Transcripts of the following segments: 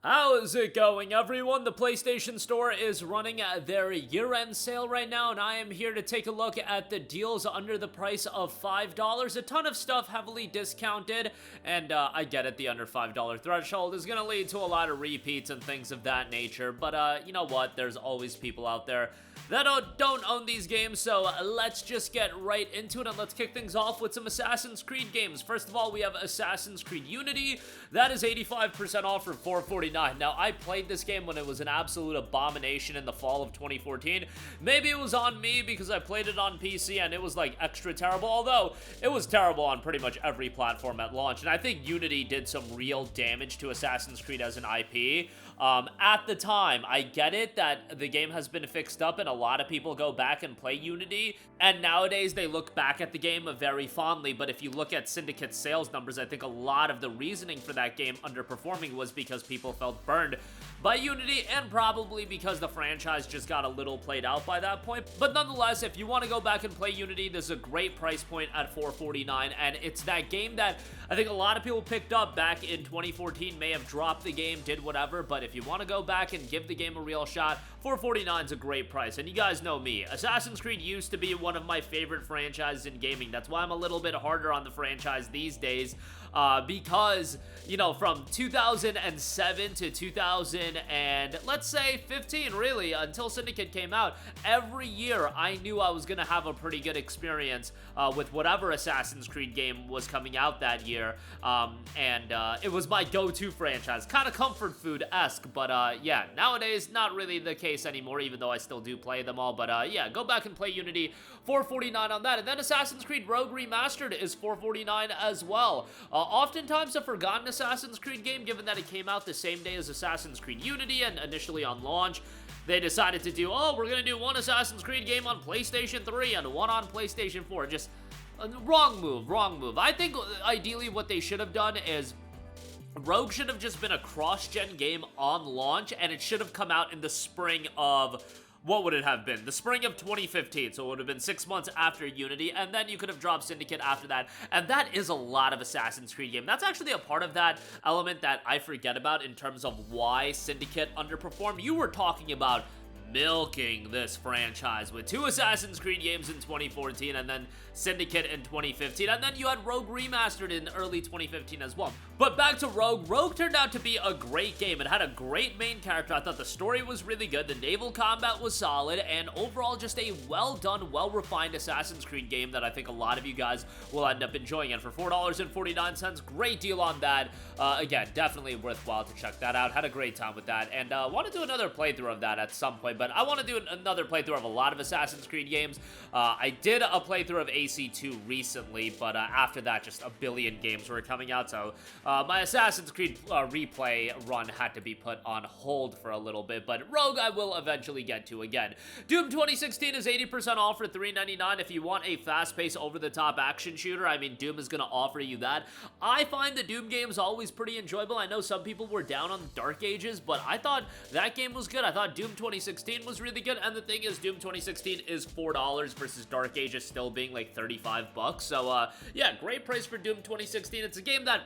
How is it going, everyone? The PlayStation Store is running their year-end sale right now, and I am here to take a look at the deals under the price of $5. A ton of stuff heavily discounted, and I get it, the under $5 threshold is going to lead to a lot of repeats and things of that nature, but you know what? There's always people out there that don't own these games, so let's just get right into it, and let's kick things off with some Assassin's Creed games. First of all, we have Assassin's Creed Unity. That is 85% off for $449. Now, I played this game when it was an absolute abomination in the fall of 2014. Maybe it was on me because I played it on PC and it was like extra terrible, although it was terrible on pretty much every platform at launch, and I think Unity did some real damage to Assassin's Creed as an IP. At the time, I get it that the game has been fixed up and a lot of people go back and play Unity, and nowadays they look back at the game very fondly, but if you look at Syndicate's sales numbers, I think a lot of the reasoning for that game underperforming was because people felt burned by Unity, and probably because the franchise just got a little played out by that point. But nonetheless, if you want to go back and play Unity, this is a great price point at $449, and it's that game that I think a lot of people picked up back in 2014, may have dropped the game, did whatever, but if you want to go back and give the game a real shot, $449 is a great price. And you guys know me, Assassin's Creed used to be one of my favorite franchises in gaming. That's why I'm a little bit harder on the franchise these days, because, you know, from 2007 to 2000 and let's say 15, really, until Syndicate came out, every year I knew I was gonna have a pretty good experience with whatever Assassin's Creed game was coming out that year, and it was my go-to franchise, kind of comfort food-esque, but yeah, nowadays not really the case anymore, even though I still do play them all. But yeah, go back and play Unity, $449 on that. And then Assassin's Creed Rogue Remastered is $449 as well. Oftentimes a forgotten Assassin's Creed game, given that it came out the same day as Assassin's Creed Unity, and initially on launch they decided to do, oh, we're gonna do one Assassin's Creed game on PlayStation 3 and one on PlayStation 4. Just wrong move. I think ideally what they should have done is Rogue should have just been a cross-gen game on launch, and it should have come out in the spring of, what would it have been? The spring of 2015, so it would have been 6 months after Unity, and then you could have dropped Syndicate after that, and that is a lot of Assassin's Creed game. That's actually a part of that element that I forget about in terms of why Syndicate underperformed. You were talking about milking this franchise with 2 Assassin's Creed games in 2014 and then Syndicate in 2015, and then you had Rogue Remastered in early 2015 as well. But back to Rogue. Rogue turned out to be a great game. It had a great main character. I thought the story was really good, the naval combat was solid, and overall just a well-done, well-refined Assassin's Creed game that I think a lot of you guys will end up enjoying. And for $4.49, great deal on that. Again, definitely worthwhile to check that out. Had a great time with that, and want to do another playthrough of that at some point, but I want to do another playthrough of a lot of Assassin's Creed games. I did a playthrough of AC2 recently, but after that, just a billion games were coming out, so my Assassin's Creed replay run had to be put on hold for a little bit, but Rogue I will eventually get to again. Doom 2016 is 80% off for $3.99 if you want a fast-paced, over-the-top action shooter. I mean, Doom is going to offer you that. I find the Doom games always pretty enjoyable. I know some people were down on Dark Ages, but I thought that game was good. I thought Doom 2016 was really good, and the thing is, Doom 2016 is $4 versus Dark Ages still being like $35, so yeah, great price for Doom 2016. It's a game that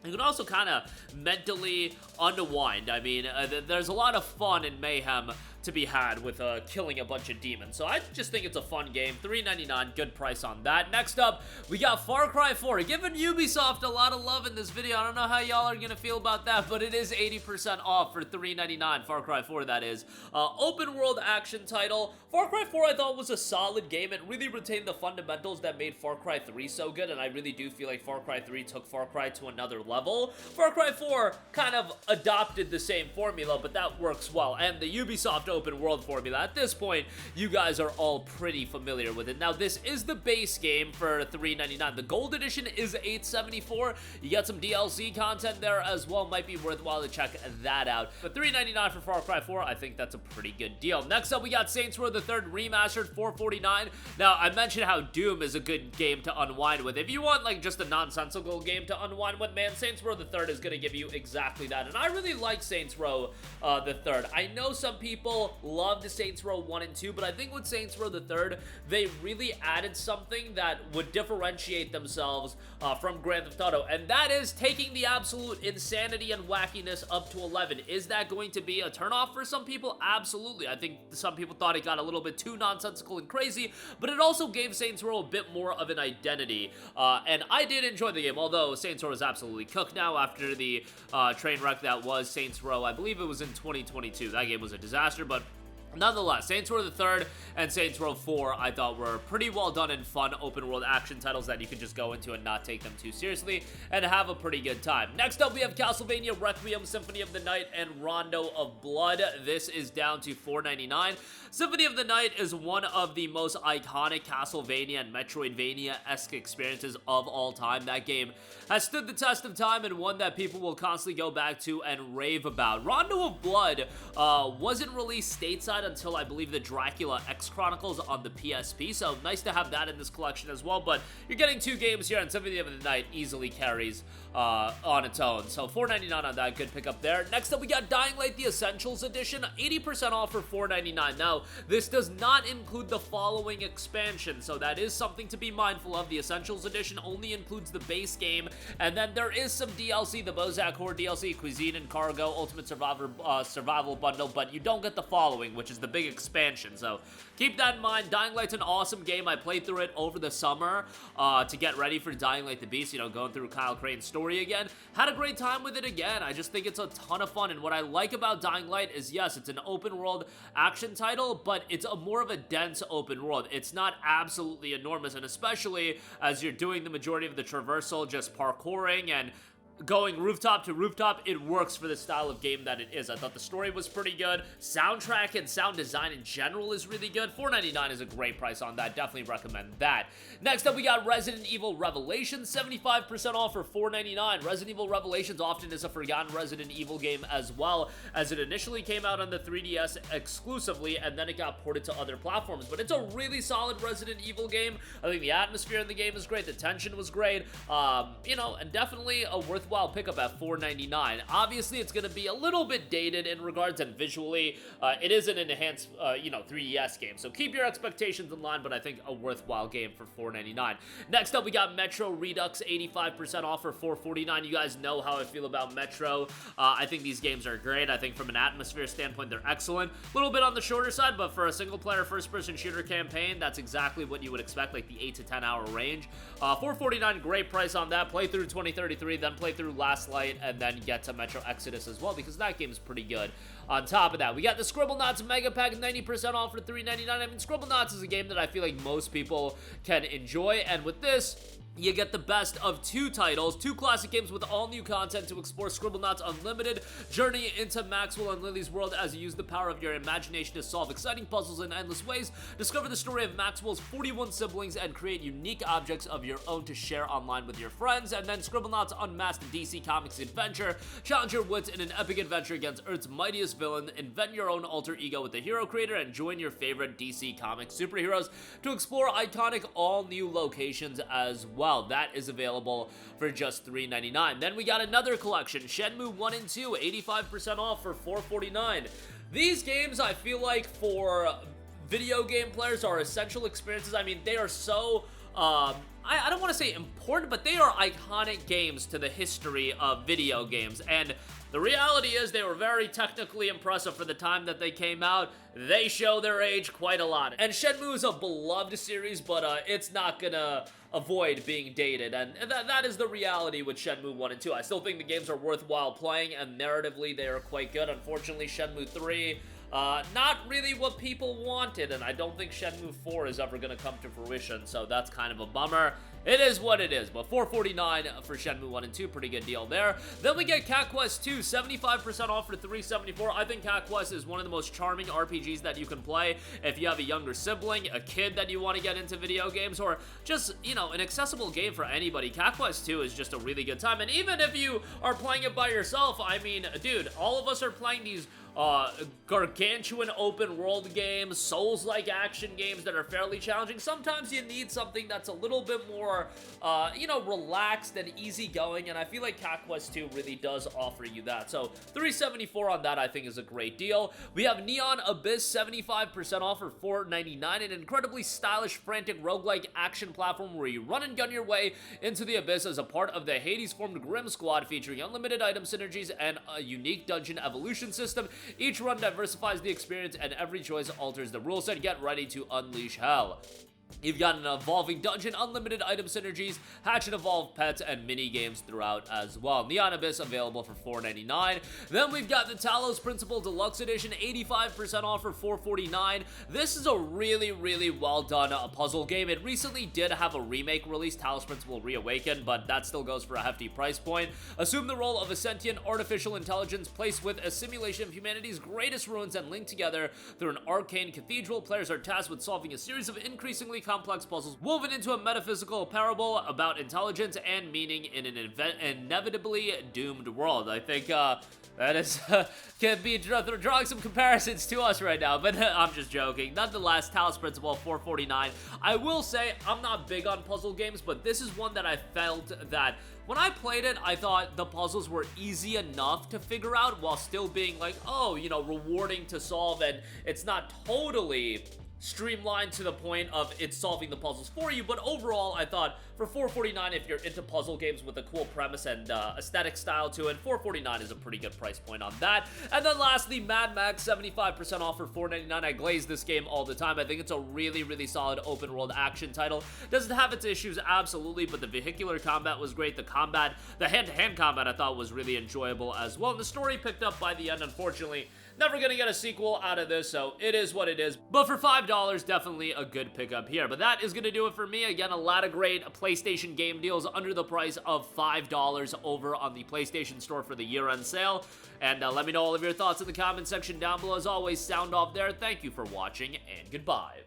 you can also kind of mentally unwind. I mean, there's a lot of fun and mayhem to be had with killing a bunch of demons. So I just think it's a fun game. $3.99, good price on that. Next up, we got Far Cry 4. Giving Ubisoft a lot of love in this video. I don't know how y'all are gonna feel about that, but it is 80% off for $3.99. Far Cry 4, that is. Open world action title. Far Cry 4 I thought was a solid game. It really retained the fundamentals that made Far Cry 3 so good, and I really do feel like Far Cry 3 took Far Cry to another level. Far Cry 4 kind of adopted the same formula, but that works well, and the Ubisoft open world formula, at this point, you guys are all pretty familiar with it. Now, this is the base game for $3.99. The Gold Edition is $8.74. You get some DLC content there as well. Might be worthwhile to check that out. But $3.99 for Far Cry 4, I think that's a pretty good deal. Next up, we got Saints Row the Third Remastered, $4.49. Now, I mentioned how Doom is a good game to unwind with. If you want, like, just a nonsensical game to unwind with, man, Saints Row the Third is going to give you exactly that. And I really like Saints Row the Third. I know some people overall, loved Saints Row 1 and 2, but I think with Saints Row the Third, they really added something that would differentiate themselves from Grand Theft Auto, and that is taking the absolute insanity and wackiness up to 11. Is that going to be a turnoff for some people? Absolutely. I think some people thought it got a little bit too nonsensical and crazy, but it also gave Saints Row a bit more of an identity, and I did enjoy the game, although Saints Row is absolutely cooked now after the train wreck that was Saints Row. I believe it was in 2022. That game was a disaster, but nonetheless, Saints Row the Third and Saints Row 4 I thought were pretty well done and fun open world action titles that you could just go into and not take them too seriously and have a pretty good time. Next up, we have Castlevania, Requiem, Symphony of the Night, and Rondo of Blood. This is down to $4.99. Symphony of the Night is one of the most iconic Castlevania and Metroidvania-esque experiences of all time. That game has stood the test of time and one that people will constantly go back to and rave about. Rondo of Blood wasn't released stateside until I believe the Dracula X Chronicles on the PSP, so nice to have that in this collection as well, but you're getting two games here, and Symphony of the Night easily carries on its own, so $4.99 on that, good pickup there. Next up, we got Dying Light the Essentials Edition, 80% off for $4.99. Now, this does not include the following expansion, so that is something to be mindful of. The Essentials Edition only includes the base game, and then there is some DLC, the Bozak Horde DLC, Cuisine and Cargo, Ultimate Survival Bundle, but you don't get the following, which is the big expansion, so keep that in mind. Dying Light's an awesome game. I played through it over the summer to get ready for Dying Light the Beast, you know, going through Kyle Crane's story again. Had a great time with it again. I just think it's a ton of fun, and what I like about Dying Light is, yes, it's an open world action title, but it's more of a dense open world. It's not absolutely enormous, and especially as you're doing the majority of the traversal, just parkouring and going rooftop to rooftop, it works for the style of game that it is. I thought the story was pretty good. Soundtrack and sound design in general is really good. $4.99 is a great price on that. Definitely recommend that. Next up, we got Resident Evil Revelations, 75% off for $4.99. Resident Evil Revelations often is a forgotten Resident Evil game as well, as it initially came out on the 3DS exclusively, and then it got ported to other platforms. But it's a really solid Resident Evil game. I think the atmosphere in the game is great. The tension was great. You know, and definitely a worthwhile pickup at $4.99. Obviously, it's going to be a little bit dated in regards, and visually, it is an enhanced, you know, 3DS game. So keep your expectations in line, but I think a worthwhile game for $4.99. Next up, we got Metro Redux, 85% off for $4.49. You guys know how I feel about Metro. I think these games are great. I think from an atmosphere standpoint, they're excellent. A little bit on the shorter side, but for a single-player first-person shooter campaign, that's exactly what you would expect, like the 8 to 10 hour range. $4.49, great price on that. Play through 2033, then play through Last Light, and then get to Metro Exodus as well, because that game's pretty good. On top of that, we got the Scribblenauts Mega Pack, 90% off for $3.99. I mean, Scribblenauts is a game that I feel like most people can enjoy, and with this, you get the best of two titles, two classic games with all new content to explore Scribblenauts Unlimited. Journey into Maxwell and Lily's world as you use the power of your imagination to solve exciting puzzles in endless ways. Discover the story of Maxwell's 41 siblings and create unique objects of your own to share online with your friends. And then Scribblenauts Unmasked DC Comics Adventure. Challenge your wits in an epic adventure against Earth's mightiest villain. Invent your own alter ego with the hero creator and join your favorite DC Comics superheroes to explore iconic all-new locations as well. That is available for just $3.99. Then we got another collection, Shenmue I and II, 85% off for $4.49. These games, I feel like, for video game players are essential experiences. I mean, they are so I don't want to say important, but they are iconic games to the history of video games, and the reality is they were very technically impressive for the time that they came out. They show their age quite a lot. And Shenmue is a beloved series, but it's not gonna avoid being dated, and that is the reality with Shenmue 1 and 2. I still think the games are worthwhile playing, and narratively they are quite good. Unfortunately, Shenmue 3, not really what people wanted, and I don't think Shenmue 4 is ever gonna come to fruition, so that's kind of a bummer. It is what it is, but $4.49 for Shenmue 1 and 2, pretty good deal there. Then we get Cat Quest 2, 75% off for $3.74. I think Cat Quest is one of the most charming RPGs that you can play if you have a younger sibling, a kid that you want to get into video games, or just, you know, an accessible game for anybody. Cat Quest 2 is just a really good time, and even if you are playing it by yourself, I mean, dude, all of us are playing these gargantuan open world games, Souls-like action games that are fairly challenging. Sometimes you need something that's a little bit more, relaxed and easygoing, and I feel like Cat Quest 2 really does offer you that. So $374 on that I think is a great deal. We have Neon Abyss 75% off for $4.99, an incredibly stylish, frantic roguelike action platform where you run and gun your way into the Abyss as a part of the Hades-formed Grim Squad, featuring unlimited item synergies and a unique dungeon evolution system. Each run diversifies the experience and every choice alters the rule set. Get ready to unleash hell. You've got an evolving dungeon, unlimited item synergies, hatch and evolve pets, and mini games throughout as well. Neon Abyss available for $4.99. Then we've got the Talos Principle Deluxe Edition, 85% off for $4.49. This is a really, really well done puzzle game. It recently did have a remake release, Talos Principle Reawakened, but that still goes for a hefty price point. Assume the role of a sentient artificial intelligence placed with a simulation of humanity's greatest ruins and linked together through an arcane cathedral. Players are tasked with solving a series of increasingly complex puzzles woven into a metaphysical parable about intelligence and meaning in an inevitably doomed world. I think that is can be drawing some comparisons to us right now, but I'm just joking. Nonetheless, Talos Principle $4.49. I will say I'm not big on puzzle games, but this is one that I felt that when I played it, I thought the puzzles were easy enough to figure out while still being like, oh, rewarding to solve, and it's not totally streamlined to the point of it's solving the puzzles for you. But overall, I thought for $4.49, if you're into puzzle games with a cool premise and aesthetic style to it, $4.49 is a pretty good price point on that. And then lastly, Mad Max 75% off for $4.99. I glaze this game all the time. I think it's a really, really solid open world action title. Does it have its issues? Absolutely, but the vehicular combat was great. The hand-to-hand combat I thought was really enjoyable as well. And the story picked up by the end. Unfortunately, never gonna get a sequel out of this, so it is what it is. But for $5, definitely a good pickup here. But that is gonna do it for me. Again, a lot of great PlayStation game deals under the price of $5 over on the PlayStation Store for the year-end sale. And let me know all of your thoughts in the comment section down below. As always, sound off there. Thank you for watching, and goodbye.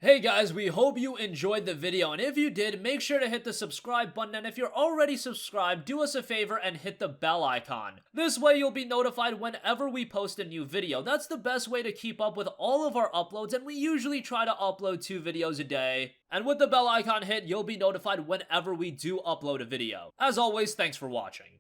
Hey guys, we hope you enjoyed the video, and if you did, make sure to hit the subscribe button, and if you're already subscribed, do us a favor and hit the bell icon. This way you'll be notified whenever we post a new video. That's the best way to keep up with all of our uploads, and we usually try to upload 2 videos a day. And with the bell icon hit, you'll be notified whenever we do upload a video. As always, thanks for watching.